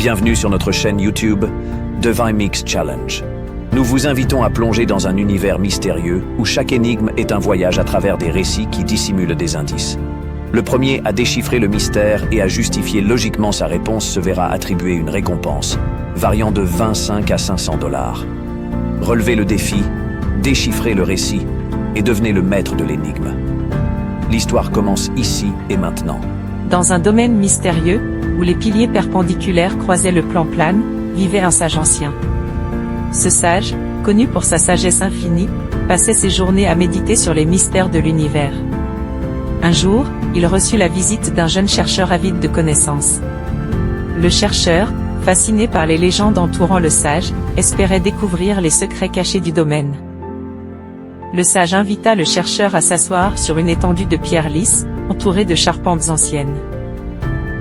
Bienvenue sur notre chaîne YouTube Divine Mix Challenge. Nous vous invitons à plonger dans un univers mystérieux où chaque énigme est un voyage à travers des récits qui dissimulent des indices. Le premier à déchiffrer le mystère et à justifier logiquement sa réponse se verra attribuer une récompense, variant de 25 à 500 $. Relevez le défi, déchiffrez le récit et devenez le maître de l'énigme. L'histoire commence ici et maintenant. Dans un domaine mystérieux, où les piliers perpendiculaires croisaient le plan plane, vivait un sage ancien. Ce sage, connu pour sa sagesse infinie, passait ses journées à méditer sur les mystères de l'univers. Un jour, il reçut la visite d'un jeune chercheur avide de connaissances. Le chercheur, fasciné par les légendes entourant le sage, espérait découvrir les secrets cachés du domaine. Le sage invita le chercheur à s'asseoir sur une étendue de pierres lisses, entourée de charpentes anciennes.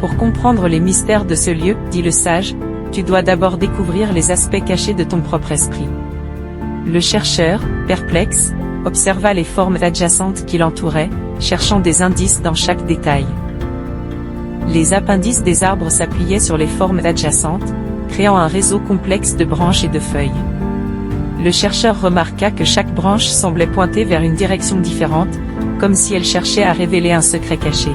Pour comprendre les mystères de ce lieu, dit le sage, tu dois d'abord découvrir les aspects cachés de ton propre esprit. Le chercheur, perplexe, observa les formes adjacentes qui l'entouraient, cherchant des indices dans chaque détail. Les appendices des arbres s'appuyaient sur les formes adjacentes, créant un réseau complexe de branches et de feuilles. Le chercheur remarqua que chaque branche semblait pointer vers une direction différente, comme si elle cherchait à révéler un secret caché.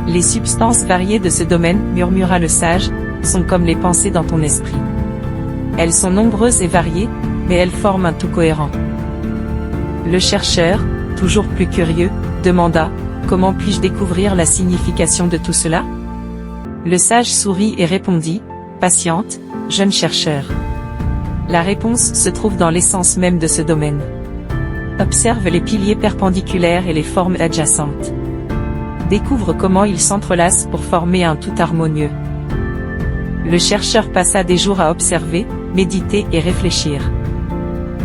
Les substances variées de ce domaine, murmura le sage, sont comme les pensées dans ton esprit. Elles sont nombreuses et variées, mais elles forment un tout cohérent. Le chercheur, toujours plus curieux, demanda, comment puis-je découvrir la signification de tout cela? Le sage sourit et répondit, patiente, jeune chercheur. La réponse se trouve dans l'essence même de ce domaine. Observe les piliers perpendiculaires et les formes adjacentes. Découvre comment ils s'entrelacent pour former un tout harmonieux. Le chercheur passa des jours à observer, méditer et réfléchir.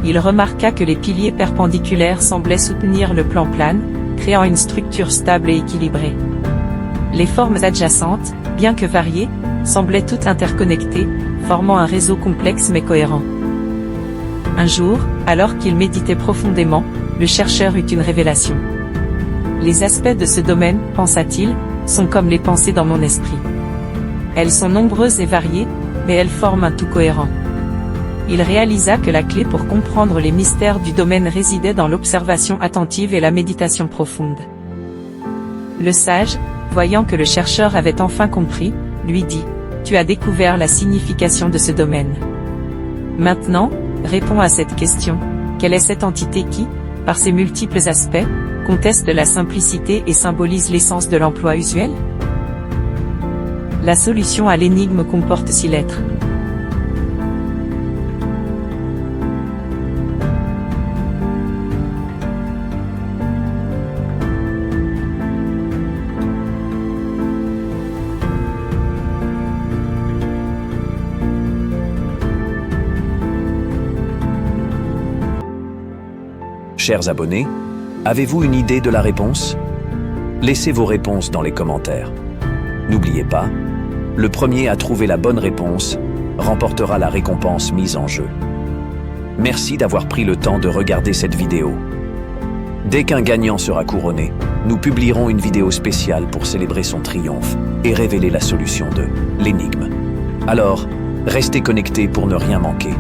Il remarqua que les piliers perpendiculaires semblaient soutenir le plan plane, créant une structure stable et équilibrée. Les formes adjacentes, bien que variées, semblaient toutes interconnectées, formant un réseau complexe mais cohérent. Un jour, alors qu'il méditait profondément, le chercheur eut une révélation. Les aspects de ce domaine, pensa-t-il, sont comme les pensées dans mon esprit. Elles sont nombreuses et variées, mais elles forment un tout cohérent. Il réalisa que la clé pour comprendre les mystères du domaine résidait dans l'observation attentive et la méditation profonde. Le sage, voyant que le chercheur avait enfin compris, lui dit, « Tu as découvert la signification de ce domaine. Maintenant, réponds à cette question, quelle est cette entité qui, par ses multiples aspects, conteste la simplicité et symbolise l'essence de l'emploi usuel? » La solution à l'énigme comporte 6 lettres. Chers abonnés, avez-vous une idée de la réponse? Laissez vos réponses dans les commentaires. N'oubliez pas, le premier à trouver la bonne réponse remportera la récompense mise en jeu. Merci d'avoir pris le temps de regarder cette vidéo. Dès qu'un gagnant sera couronné, nous publierons une vidéo spéciale pour célébrer son triomphe et révéler la solution de l'énigme. Alors, restez connectés pour ne rien manquer.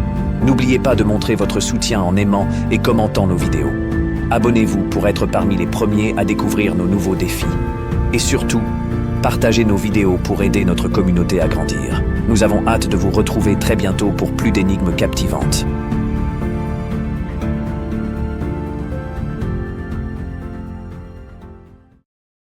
N'oubliez pas de montrer votre soutien en aimant et commentant nos vidéos. Abonnez-vous pour être parmi les premiers à découvrir nos nouveaux défis. Et surtout, partagez nos vidéos pour aider notre communauté à grandir. Nous avons hâte de vous retrouver très bientôt pour plus d'énigmes captivantes.